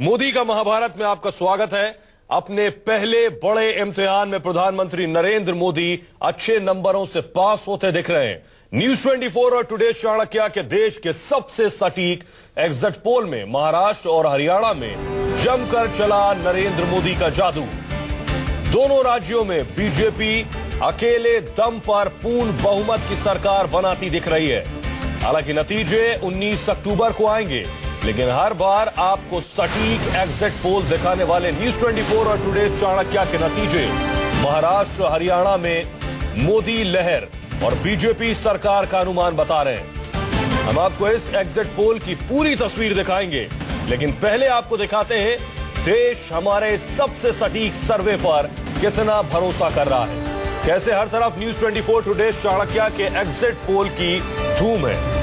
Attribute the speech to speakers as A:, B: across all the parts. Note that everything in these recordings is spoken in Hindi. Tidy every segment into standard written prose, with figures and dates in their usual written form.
A: मोदी का महाभारत में आपका स्वागत है। अपने पहले बड़े इम्तिहान में प्रधानमंत्री नरेंद्र मोदी अच्छे नंबरों से पास होते दिख रहे हैं। न्यूज 24 और टुडे चाणक्य के देश के सबसे सटीक एग्जिट पोल में महाराष्ट्र और हरियाणा में जमकर चला नरेंद्र मोदी का जादू। दोनों राज्यों में बीजेपी अकेले दम पर पूर्ण बहुमत की सरकार बनाती दिख रही है। हालांकि नतीजे 19 अक्टूबर को आएंगे, लेकिन हर बार आपको सटीक एग्जिट पोल दिखाने वाले न्यूज 24 और टुडे चाणक्य के नतीजे महाराष्ट्र हरियाणा में मोदी लहर और बीजेपी सरकार का अनुमान बता रहे हैं। हम आपको इस एग्जिट पोल की पूरी तस्वीर दिखाएंगे, लेकिन पहले आपको दिखाते हैं देश हमारे सबसे सटीक सर्वे पर कितना भरोसा कर रहा है। कैसे हर तरफ न्यूज 24 टुडे चाणक्य के एग्जिट पोल की धूम है।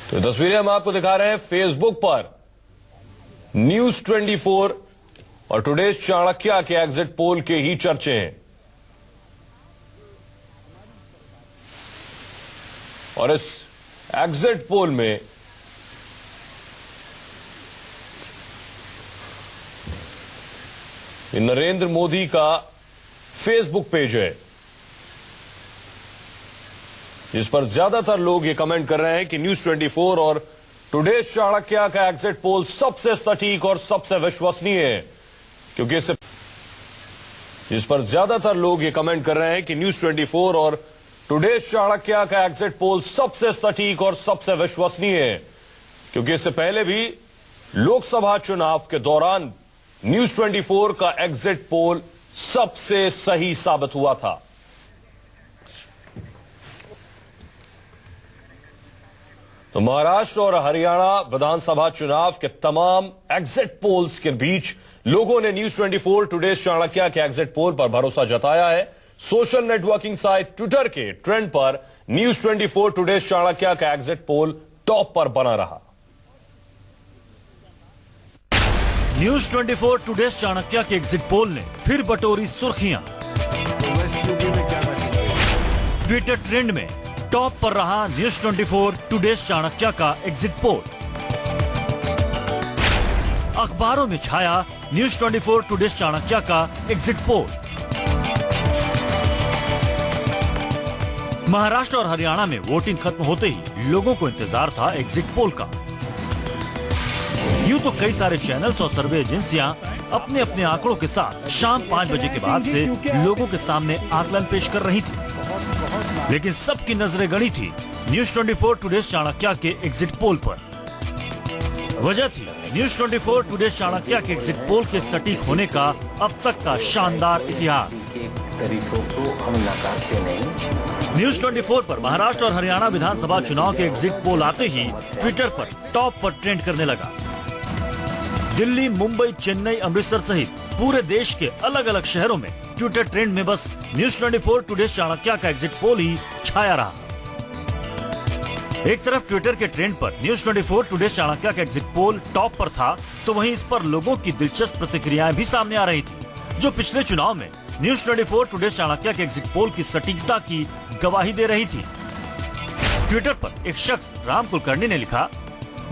A: तो तस्वीरें हम आपको दिखा रहे हैं फेसबुक पर न्यूज 24 और टुडे चाणक्य के एग्जिट पोल के ही चर्चे हैं। और इस एग्जिट पोल में ये नरेंद्र मोदी का फेसबुक पेज है, जिस पर ज्यादातर लोग ये कमेंट कर रहे हैं कि न्यूज 24 और टुडे चाणक्य का एग्जिट पोल सबसे सटीक और सबसे विश्वसनीय है, क्योंकि इससे जिस पर ज्यादातर लोग ये कमेंट कर रहे हैं कि न्यूज 24 और टुडे चाणक्य का एग्जिट पोल सबसे सटीक और सबसे विश्वसनीय है, क्योंकि इससे पहले भी लोकसभा चुनाव के दौरान न्यूज 24 का एग्जिट पोल सबसे सही साबित हुआ था। तो महाराष्ट्र और हरियाणा विधानसभा चुनाव के तमाम एग्जिट पोल्स के बीच लोगों ने न्यूज 24 टुडे चाणक्य के एग्जिट पोल पर भरोसा जताया है। सोशल नेटवर्किंग साइट ट्विटर के ट्रेंड पर न्यूज 24 टुडे चाणक्य का एग्जिट पोल टॉप पर बना रहा।
B: न्यूज 24 टुडे चाणक्य के एग्जिट पोल ने फिर बटोरी सुर्खियां। ट्विटर ट्रेंड में टॉप पर रहा न्यूज 24 टुडे चाणक्य का एग्जिट पोल। अखबारों में छाया न्यूज 24 टुडे चाणक्य का एग्जिट पोल। महाराष्ट्र और हरियाणा में वोटिंग खत्म होते ही लोगों को इंतजार था एग्जिट पोल का। यूं तो कई सारे चैनल्स और सर्वे एजेंसियां अपने अपने आंकड़ों के साथ शाम 5 बजे के बाद से लोगों के सामने आकलन पेश कर रही थी, लेकिन सबकी नजरें गड़ी थी न्यूज 24 टुडे चाणक्य के एग्जिट पोल पर। वजह थी न्यूज 24 टुडे चाणक्य के एग्जिट पोल के सटीक होने का अब तक का शानदार इतिहास।
C: तरीकों को हम नकारते नहीं।
B: न्यूज 24 पर महाराष्ट्र और हरियाणा विधानसभा चुनाव के एग्जिट पोल आते ही ट्विटर पर टॉप पर ट्रेंड करने लगा। दिल्ली, मुंबई, चेन्नई, अमृतसर सहित पूरे देश के अलग अलग शहरों में ट्विटर ट्रेंड में बस न्यूज 24 टुडे चाणक्य का एग्जिट पोल ही छाया रहा। एक तरफ ट्विटर के ट्रेंड पर न्यूज 24 टुडे चाणक्य का एग्जिट पोल टॉप पर था, तो वहीं इस पर लोगों की दिलचस्प प्रतिक्रियाएं भी सामने आ रही थी, जो पिछले चुनाव में न्यूज 24 टुडे चाणक्य के एग्जिट पोल की सटीकता की गवाही दे रही थी। ट्विटर पर एक शख्स राम कुलकर्णी ने लिखा,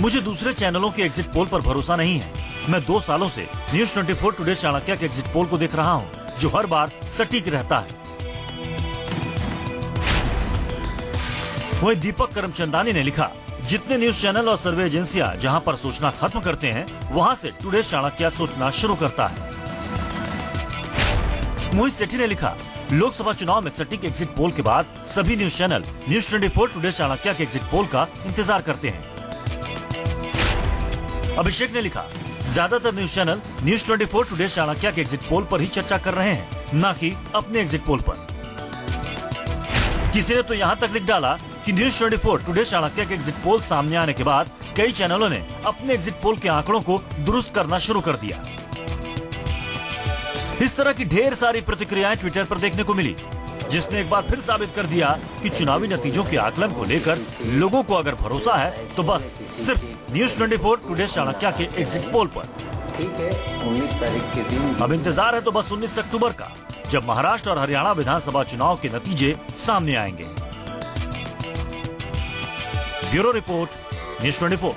B: मुझे दूसरे चैनलों के एग्जिट पोल पर भरोसा नहीं है। मैं 2 सालों से न्यूज 24 टुडे चाणक्य के एग्जिट पोल को देख रहा हूं, जो हर बार सटीक रहता है। वहीं दीपक करमचंदानी ने लिखा, जितने न्यूज चैनल और सर्वे एजेंसियां जहां पर सोचना खत्म करते हैं, वहां से टुडे चाणक्य सोचना शुरू करता है। मोहित सेठी ने लिखा, लोकसभा चुनाव में सटीक एग्जिट पोल के बाद सभी news channel news 24 today Chanakya के एग्जिट पोल का इंतजार करते हैं। अभिषेक ने लिखा, ज्यादातर news channel news 24 today Chanakya के एग्जिट पोल पर ही चर्चा कर रहे हैं, न कि अपने एग्जिट पोल पर। किसी ने तो यहाँ तक लिख डाला कि न्यूज 24 टुडे चाणक्य के एग्जिट पोल सामने आने के बाद कई चैनलों ने अपने एग्जिट पोल के आंकड़ों को दुरुस्त करना शुरू कर दिया। इस तरह की ढेर सारी प्रतिक्रियाएं ट्विटर पर देखने को मिली, जिसने एक बार फिर साबित कर दिया कि चुनावी नतीजों के आकलन को लेकर लोगों को अगर भरोसा है तो बस सिर्फ न्यूज 24 टुडे चाणक्य के एग्जिट पोल पर।
C: ठीक है, 19 तारीख के दिन
B: अब इंतजार है तो बस 19 अक्टूबर का, जब महाराष्ट्र और हरियाणा विधानसभा चुनाव के नतीजे सामने आएंगे। Bureau report, news 24।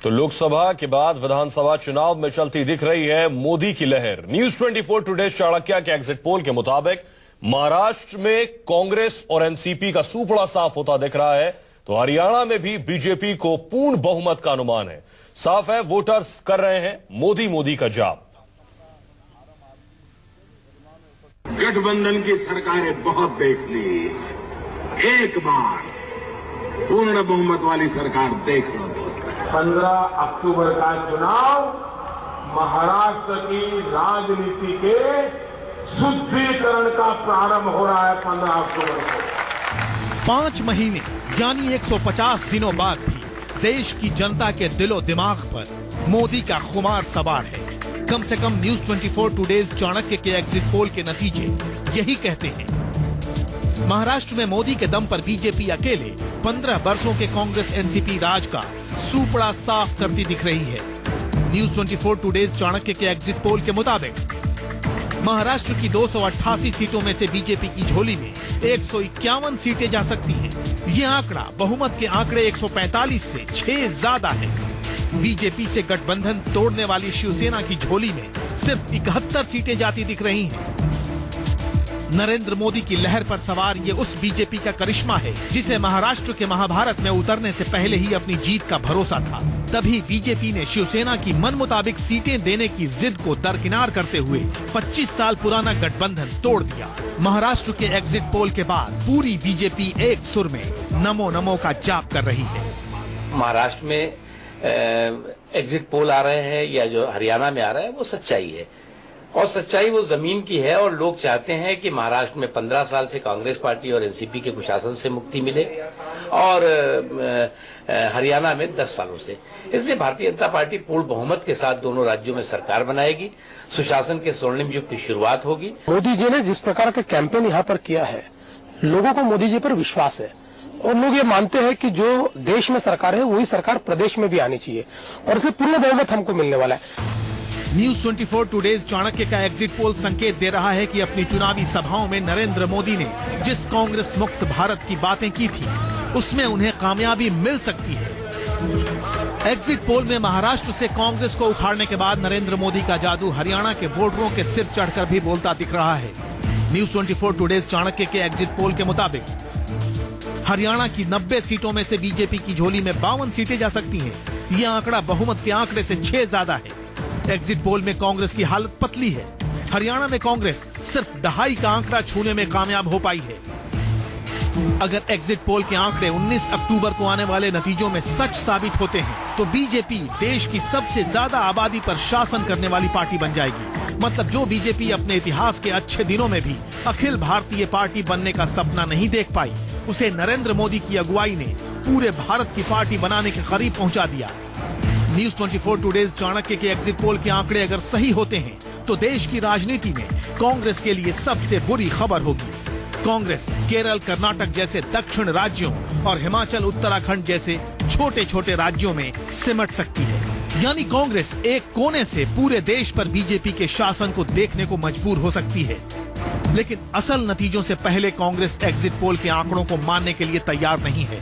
A: तो लोकसभा के बाद विधानसभा चुनाव में चलती दिख रही है मोदी की लहर। न्यूज 24 टुडे चाणक्य के एग्जिट पोल के मुताबिक महाराष्ट्र में कांग्रेस और एनसीपी का सूपड़ा साफ होता दिख रहा है, तो हरियाणा में भी बीजेपी को पूर्ण बहुमत का अनुमान है। साफ है, वोटर्स कर रहे हैं मोदी का जाप।
D: गठबंधन की सरकारें बहुत देख ली, एक बार पूर्ण बहुमत वाली सरकार देख लो दोस्तों। 15 अक्टूबर का चुनाव महाराष्ट्र की राजनीति के शुद्धिकरण का प्रारंभ हो रहा है। 15 अक्टूबर को
E: 5 महीने यानी 150 दिनों बाद भी देश की जनता के दिलो दिमाग पर मोदी का खुमार सवार है। कम से कम न्यूज 24 टुडेज चाणक्य के एग्जिट पोल के नतीजे यही कहते हैं। महाराष्ट्र में मोदी के दम पर बीजेपी अकेले 15 वर्षों के कांग्रेस एनसीपी राज का सूपड़ा साफ करती दिख रही है। न्यूज 24 टुडेज चाणक्य के एग्जिट पोल के मुताबिक महाराष्ट्र की 288 सीटों में से बीजेपी की झोली में 151 सीटें जा सकती हैं। ये आंकड़ा बहुमत के आंकड़े 145 से 6 ज्यादा है। बीजेपी से गठबंधन तोड़ने वाली शिवसेना की झोली में सिर्फ 71 सीटें जाती दिख रही हैं। नरेंद्र मोदी की लहर पर सवार ये उस बीजेपी का करिश्मा है जिसे महाराष्ट्र के महाभारत में उतरने से पहले ही अपनी जीत का भरोसा था। तभी बीजेपी ने शिवसेना की मन मुताबिक सीटें देने की जिद को दरकिनार करते हुए 25 साल पुराना गठबंधन तोड़ दिया। महाराष्ट्र के एग्जिट पोल के बाद पूरी बीजेपी एक सुर में नमो नमो का जाप कर रही है।
F: महाराष्ट्र में एग्जिट पोल आ रहे हैं या जो हरियाणा में आ रहा है वो सच्चाई है, और सच्चाई वो जमीन की है। और लोग चाहते हैं कि महाराष्ट्र में 15 साल से कांग्रेस पार्टी और एनसीपी के कुशासन से मुक्ति मिले, और हरियाणा में 10 सालों से। इसलिए भारतीय जनता पार्टी पूर्ण बहुमत के साथ दोनों राज्यों में सरकार बनाएगी। सुशासन के स्वर्णिम युग की शुरुआत होगी।
G: मोदी जी ने जिस प्रकार का कैंपेन यहाँ पर किया है, लोगों को मोदी जी पर विश्वास है, और लोग ये मानते हैं कि जो देश में सरकार है वही सरकार प्रदेश में भी आनी चाहिए, और इसलिए पूर्ण बहुमत हमको मिलने वाला है।
E: न्यूज 24 टुडेज चाणक्य का एग्जिट पोल संकेत दे रहा है कि अपनी चुनावी सभाओं में नरेंद्र मोदी ने जिस कांग्रेस मुक्त भारत की बातें की थी, उसमें उन्हें कामयाबी मिल सकती है। एग्जिट पोल में महाराष्ट्र से कांग्रेस को उखाड़ने के बाद नरेंद्र मोदी का जादू हरियाणा के वोटरों के सिर चढ़कर भी बोलता दिख रहा है। न्यूज 24 टुडेज चाणक्य के एग्जिट पोल के मुताबिक हरियाणा की 90 सीटों में से बीजेपी की झोली में 52 सीटें जा सकती हैं। यह आंकड़ा बहुमत के आंकड़े से 6 ज्यादा है। एग्जिट पोल में कांग्रेस की हालत पतली है। हरियाणा में कांग्रेस सिर्फ 2.5 का आंकड़ा छूने में कामयाब हो पाई है। अगर एग्जिट पोल के आंकड़े 19 अक्टूबर को आने वाले नतीजों में सच साबित होते हैं तो बीजेपी देश की सबसे ज्यादा आबादी पर शासन करने वाली पार्टी बन जाएगी। मतलब जो बीजेपी अपने इतिहास के अच्छे दिनों में भी अखिल भारतीय पार्टी बनने का सपना नहीं देख पाई, उसे नरेंद्र मोदी की अगुवाई ने पूरे भारत की पार्टी बनाने के करीब पहुंचा दिया। न्यूज 24 टुडेज चाणक्य के एग्जिट पोल के आंकड़े अगर सही होते हैं तो देश की राजनीति में कांग्रेस के लिए सबसे बुरी खबर होगी। कांग्रेस केरल, कर्नाटक जैसे दक्षिण राज्यों और हिमाचल, उत्तराखंड जैसे छोटे छोटे राज्यों में सिमट सकती है। यानी कांग्रेस एक कोने से पूरे देश पर बीजेपी के शासन को देखने को मजबूर हो सकती है। लेकिन असल नतीजों से पहले कांग्रेस एग्जिट पोल के आंकड़ों को मानने के लिए तैयार नहीं है।